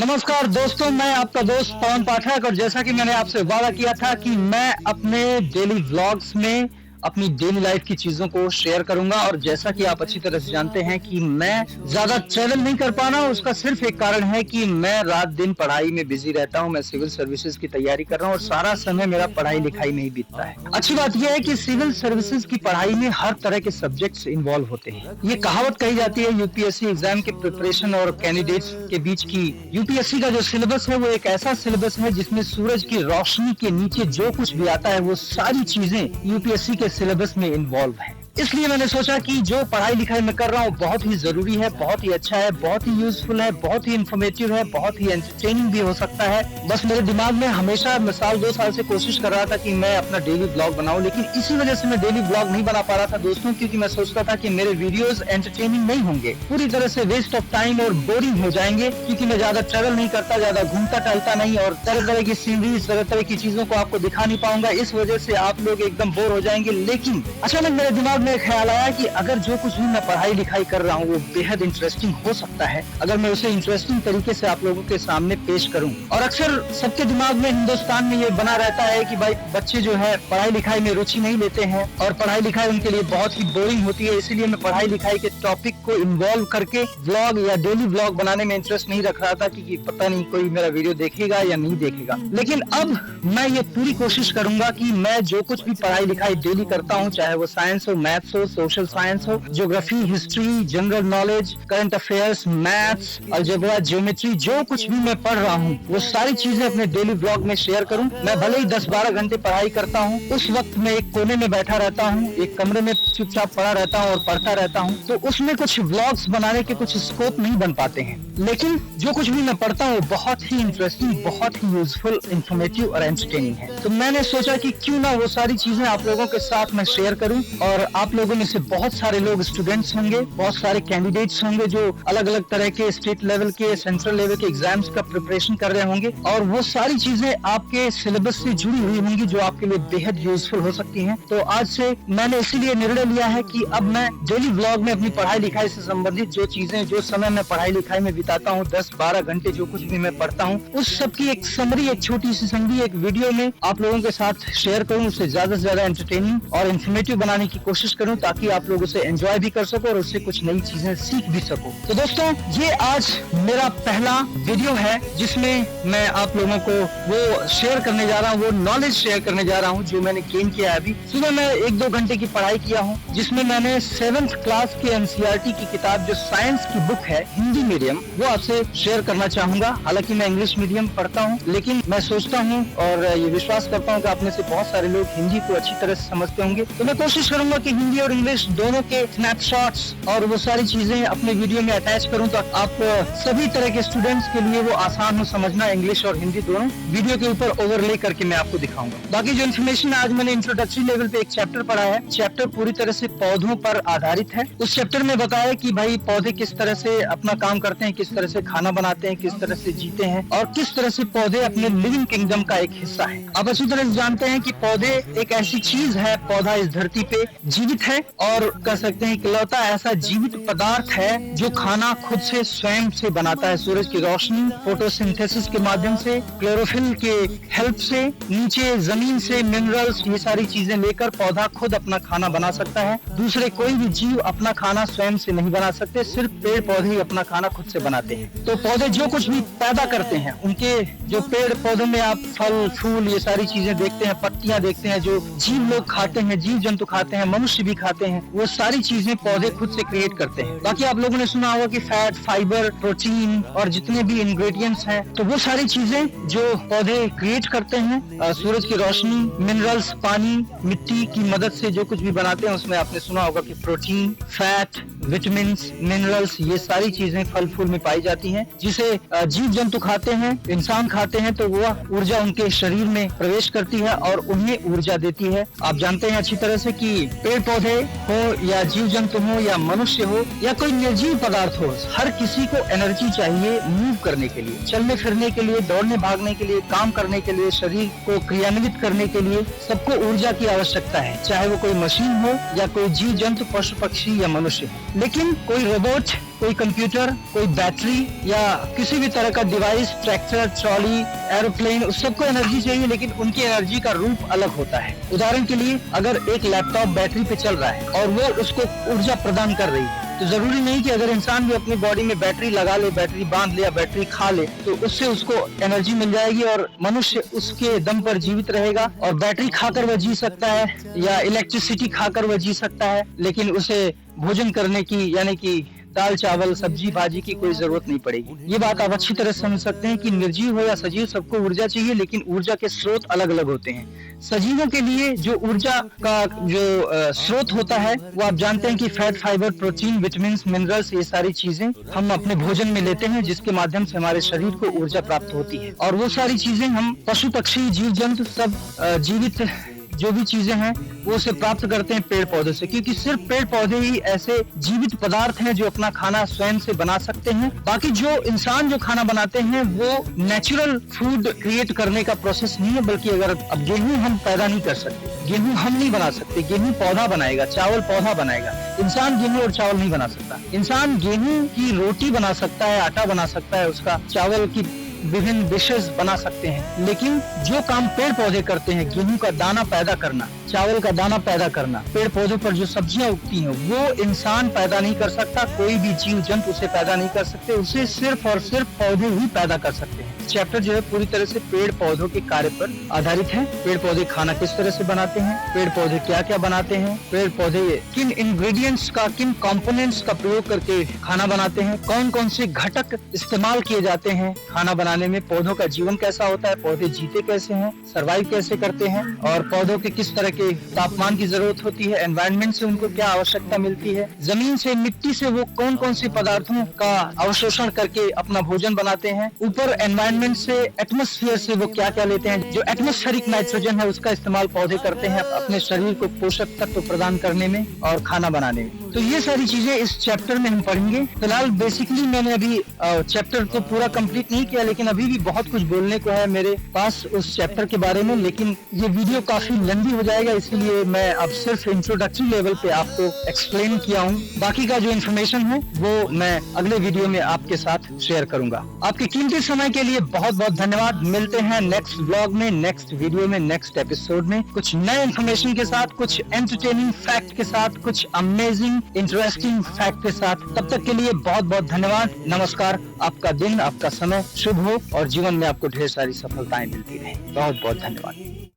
नमस्कार दोस्तों, मैं आपका दोस्त पवन पाठक। और जैसा कि मैंने आपसे वादा किया था कि मैं अपने डेली व्लॉग्स में अपनी डेली लाइफ की चीजों को शेयर करूंगा। और जैसा कि आप अच्छी तरह से जानते हैं कि मैं ज्यादा ट्रेवल नहीं कर पाना, उसका सिर्फ एक कारण है कि मैं रात दिन पढ़ाई में बिजी रहता हूं। मैं सिविल सर्विसेज की तैयारी कर रहा हूं और सारा समय मेरा पढ़ाई लिखाई में ही बीतता है। अच्छी बात यह है कि सिविल सर्विसेज की पढ़ाई में हर तरह के सब्जेक्ट्स इन्वॉल्व होते हैं। ये कहावत कही जाती है यूपीएससी एग्जाम के प्रिपरेशन और कैंडिडेट्स के बीच की। यूपीएससी का जो सिलेबस है वो एक ऐसा सिलेबस है जिसमें सूरज की रोशनी के नीचे जो कुछ भी आता है वो सारी चीजें यूपीएससी के सिलेबस में इन्वॉल्व है। इसलिए मैंने सोचा कि जो पढ़ाई लिखाई मैं कर रहा हूँ बहुत ही जरूरी है, बहुत ही अच्छा है, बहुत ही यूजफुल है, बहुत ही इंफॉर्मेटिव है, बहुत ही एंटरटेनिंग भी हो सकता है। बस मेरे दिमाग में हमेशा मैं साल 2 साल से कोशिश कर रहा था कि मैं अपना डेली ब्लॉग बनाऊं, लेकिन इसी वजह से मैं डेली ब्लॉग नहीं बना पा रहा था दोस्तों, क्योंकि मैं सोचता था कि मेरे वीडियोस एंटरटेनिंग नहीं होंगे, पूरी तरह से वेस्ट ऑफ टाइम और बोरिंग हो जाएंगे, क्योंकि मैं ज्यादा ट्रेवल नहीं करता, ज्यादा घूमता टहलता नहीं और तरह तरह की सीनरीज, तरह तरह की चीजों को आपको दिखा नहीं पाऊंगा। इस वजह से आप लोग एकदम बोर हो जाएंगे। लेकिन अचानक मेरे दिमाग में ख्याल आया कि अगर जो कुछ भी मैं पढ़ाई लिखाई कर रहा हूँ वो बेहद इंटरेस्टिंग हो सकता है अगर मैं उसे इंटरेस्टिंग तरीके से आप लोगों के सामने पेश करूं। और अक्सर सबके दिमाग में हिंदुस्तान में ये बना रहता है कि भाई बच्चे जो है पढ़ाई लिखाई में रुचि नहीं लेते हैं और पढ़ाई लिखाई उनके लिए बहुत ही बोरिंग होती है। इसीलिए मैं पढ़ाई लिखाई के टॉपिक को इन्वॉल्व करके व्लॉग या डेली व्लॉग बनाने में इंटरेस्ट नहीं रख रहा था कि पता नहीं कोई मेरा वीडियो देखेगा या नहीं देखेगा। लेकिन अब मैं ये पूरी कोशिश करूंगा कि मैं जो कुछ भी पढ़ाई लिखाई डेली करता हूँ, चाहे वो साइंस हो, मैथ्स हो, सोशल साइंस हो, geography, history, general knowledge, current affairs, maths, algebra, geometry, जो कुछ भी मैं पढ़ रहा हूँ वो सारी चीजें अपने डेली ब्लॉग में शेयर करूं। मैं भले ही 10-12 घंटे पढ़ाई करता हूँ, उस वक्त मैं एक कोने में बैठा रहता हूँ, एक कमरे में चुपचाप पड़ा रहता हूँ और पढ़ता रहता हूँ, तो उसमें कुछ व्लॉग्स बनाने के कुछ स्कोप नहीं बन पाते हैं। लेकिन जो कुछ भी मैं पढ़ता हूँ बहुत ही इंटरेस्टिंग, बहुत ही यूजफुल, इंफॉर्मेटिव और एंटरटेनिंग है। तो मैंने सोचा कि क्यों ना वो सारी चीजें आप लोगों के साथ मैं शेयर करूं। और आप लोगों में से बहुत सारे लोग स्टूडेंट्स होंगे, बहुत सारे कैंडिडेट्स होंगे जो अलग अलग तरह के स्टेट लेवल के, सेंट्रल लेवल के एग्जाम्स का प्रिपरेशन कर रहे होंगे, और वो सारी चीजें आपके सिलेबस से जुड़ी हुई होंगी जो आपके लिए बेहद यूजफुल हो सकती हैं। तो आज से मैंने इसीलिए निर्णय लिया है कि अब मैं डेली व्लॉग में अपनी पढ़ाई लिखाई से संबंधित जो चीजें, जो समय मैं पढ़ाई लिखाई में बिताता हूँ, 10-12 घंटे जो कुछ भी मैं पढ़ता हूँ, उस सब की एक समरी, एक छोटी सी समरी एक वीडियो में आप लोगों के साथ शेयर करूँ। उसे ज्यादा से ज्यादा एंटरटेनिंग और इन्फॉर्मेटिव बनाने की कोशिश करूँ ताकि आप लोग उसे एंजॉय भी कर सको और उससे कुछ नई चीजें सीख भी सको। तो दोस्तों, ये आज मेरा पहला वीडियो है जिसमें मैं आप लोगों को वो शेयर करने जा रहा हूँ, वो नॉलेज शेयर करने जा रहा हूँ जो मैंने गेन किया है। अभी सुबह मैं 1-2 घंटे की पढ़ाई किया हूँ, जिसमें मैंने 7th क्लास के एनसीईआरटी की किताब, जो साइंस की बुक है हिंदी मीडियम, वो आपसे शेयर करना चाहूंगा। हालांकि मैं इंग्लिश मीडियम पढ़ता हूँ, लेकिन मैं सोचता हूँ और ये विश्वास करता हूँ कि आप में से बहुत सारे लोग हिंदी को अच्छी तरह से समझते होंगे। तो मैं कोशिश करूंगा कि हिंदी और इंग्लिश दोनों के स्नैपशॉट्स और वो सारी चीजें अपने वीडियो में अटैच करूं तो आप सभी तरह के स्टूडेंट्स के लिए वो आसान हो समझना। इंग्लिश और हिंदी दोनों वीडियो के ऊपर ओवरले करके मैं आपको दिखाऊंगा। बाकी जो इन्फॉर्मेशन आज मैंने इंट्रोडक्टरी लेवल पे एक चैप्टर पढ़ा है, चैप्टर पूरी तरह से पौधों पर आधारित है। उस चैप्टर में बताया कि भाई पौधे किस तरह से अपना काम करते हैं, किस तरह से खाना बनाते हैं, किस तरह से जीते हैं और किस तरह से पौधे अपने लिविंग किंगडम का एक हिस्सा है। आप अच्छी तरह से जानते हैं कि पौधे एक ऐसी चीज है, पौधा इस धरती पे जीवित है और कह सकते हैं इकलौता ऐसा जीवित पदार्थ है जो खाना खुद से स्वयं से बनाता है। सूरज की रोशनी, फोटोसिंथेसिस के माध्यम से, क्लोरोफिल के हेल्प से, नीचे जमीन से मिनरल्स, ये सारी चीजें लेकर पौधा खुद अपना खाना बना सकता है। दूसरे कोई भी जीव अपना खाना स्वयं से नहीं बना सकते, सिर्फ पेड़ पौधे ही अपना खाना खुद से बनाते हैं। तो पौधे जो कुछ भी पैदा करते हैं, उनके जो पेड़ पौधों में आप फल फूल ये सारी चीजें देखते हैं, पत्तियां देखते हैं, जो जीव लोग खाते हैं, जीव जंतु खाते हैं, मनुष्य भी खाते हैं, वो सारी चीजें पौधे खुद से क्रिएट करते हैं। बाकी आप लोगों ने सुना होगा कि फैट, फाइबर, प्रोटीन और जितने भी इंग्रेडिएंट्स हैं, तो वो सारी चीजें जो पौधे क्रिएट करते हैं, सूरज की रोशनी, मिनरल्स, पानी, मिट्टी की मदद से जो कुछ भी बनाते हैं, उसमें आपने सुना होगा कि प्रोटीन, फैट, विटामिन, मिनरल्स, ये सारी चीजें फल फूल में पाई जाती हैं, जिसे जीव जंतु खाते हैं, इंसान खाते हैं, तो वो ऊर्जा उनके शरीर में प्रवेश करती है और उन्हें ऊर्जा देती है। आप जानते हैं अच्छी तरह से कि पेड़ पौधे हो या जीव जंतु हो या मनुष्य हो या कोई निर्जीव पदार्थ हो, हर किसी को एनर्जी चाहिए मूव करने के लिए, चलने फिरने के लिए, दौड़ने भागने के लिए, काम करने के लिए, शरीर को क्रियान्वित करने के लिए सबको ऊर्जा की आवश्यकता है, चाहे वो कोई मशीन हो या कोई जीव जंतु, पशु पक्षी या मनुष्य। लेकिन कोई रोबोट कोई कंप्यूटर, कोई बैटरी या किसी भी तरह का डिवाइस, ट्रैक्टर, ट्रॉली, एरोप्लेन, उस सबको एनर्जी चाहिए, लेकिन उनकी एनर्जी का रूप अलग होता है। उदाहरण के लिए अगर एक लैपटॉप बैटरी पे चल रहा है और वो उसको ऊर्जा प्रदान कर रही है, तो जरूरी नहीं कि अगर इंसान भी अपनी बॉडी में बैटरी लगा ले, बैटरी बांध ले या बैटरी खा ले तो उससे उसको एनर्जी मिल जाएगी और मनुष्य उसके दम पर जीवित रहेगा। और बैटरी खाकर वह जी सकता है या इलेक्ट्रिसिटी खाकर वह जी सकता है, लेकिन उसे भोजन करने की यानी कि दाल चावल सब्जी भाजी की कोई जरूरत नहीं पड़ेगी। ये बात आप अच्छी तरह समझ सकते हैं कि निर्जीव हो या सजीव सबको ऊर्जा चाहिए, लेकिन ऊर्जा के स्रोत अलग अलग होते हैं। सजीवों के लिए जो ऊर्जा का जो स्रोत होता है वो आप जानते हैं कि fat, fibre, protein, vitamin, minerals, ये सारी चीजें हम अपने भोजन में लेते हैं, जिसके माध्यम से हमारे शरीर को ऊर्जा प्राप्त होती है। और वो सारी चीजें हम पशु पक्षी जीव जंतु सब जीवित जो भी चीजें हैं वो उसे प्राप्त करते हैं पेड़ पौधे से, क्योंकि सिर्फ पेड़ पौधे ही ऐसे जीवित पदार्थ हैं जो अपना खाना स्वयं से बना सकते हैं। बाकी जो इंसान जो खाना बनाते हैं वो नेचुरल फूड क्रिएट करने का प्रोसेस नहीं है, बल्कि अगर अब गेहूं हम पैदा नहीं कर सकते, गेहूं हम नहीं बना सकते, गेहूं पौधा बनाएगा, चावल पौधा बनाएगा। इंसान गेहूं और चावल नहीं बना सकता। इंसान गेहूं की रोटी बना सकता है, आटा बना सकता है, उसका चावल की विभिन्न डिशेस बना सकते हैं, लेकिन जो काम पेड़ पौधे करते हैं, गेहूं का दाना पैदा करना, चावल का दाना पैदा करना, पेड़ पौधों पर जो सब्जियां उगती हैं वो इंसान पैदा नहीं कर सकता, कोई भी जीव जंतु उसे पैदा नहीं कर सकते, उसे सिर्फ और सिर्फ पौधे ही पैदा कर सकते हैं। चैप्टर जो है पूरी तरह से पेड़ पौधों के कार्य पर आधारित है। पेड़ पौधे खाना किस तरह से बनाते हैं, पेड़ पौधे क्या क्या बनाते हैं, पेड़ पौधे किन इंग्रेडिएंट्स का, किन कंपोनेंट्स का प्रयोग करके खाना बनाते हैं, कौन कौन से घटक इस्तेमाल किए जाते हैं खाना बनाने में, पौधों का जीवन कैसा होता है, पौधे जीते कैसे हैं, सर्वाइव कैसे करते हैं, और पौधों के किस तरह के तापमान की जरूरत होती है, एनवायरनमेंट से उनको क्या आवश्यकता मिलती है, जमीन से, मिट्टी से वो कौन कौन से पदार्थों का अवशोषण करके अपना भोजन बनाते हैं, ऊपर एनवायरनमेंट से, एटमॉस्फेयर से वो क्या क्या लेते हैं, जो एटमॉस्फेरिक नाइट्रोजन है उसका इस्तेमाल पौधे करते हैं अपने शरीर को पोषक तत्व प्रदान करने में और खाना बनाने में। तो ये सारी चीजें इस चैप्टर में हम पढ़ेंगे। फिलहाल बेसिकली मैंने अभी चैप्टर तो पूरा कंप्लीट नहीं किया, लेकिन अभी भी बहुत कुछ बोलने को है मेरे पास उस चैप्टर के बारे में, लेकिन ये वीडियो काफी लंबी हो जाएगा, इसलिए मैं अब सिर्फ इंट्रोडक्टरी लेवल पे आपको एक्सप्लेन किया हूँ। बाकी का जो इन्फॉर्मेशन है वो मैं अगले वीडियो में आपके साथ शेयर करूंगा। आपके कीमती समय के लिए बहुत बहुत धन्यवाद। मिलते हैं नेक्स्ट व्लॉग में, नेक्स्ट वीडियो में, नेक्स्ट एपिसोड में, कुछ नए इन्फॉर्मेशन के साथ, कुछ एंटरटेनिंग फैक्ट के साथ, कुछ अमेजिंग इंटरेस्टिंग फैक्ट के साथ। तब तक के लिए बहुत बहुत धन्यवाद। नमस्कार। आपका दिन, आपका समय शुभ हो और जीवन में आपको ढेर सारी सफलताएं मिलती रहे। बहुत बहुत धन्यवाद।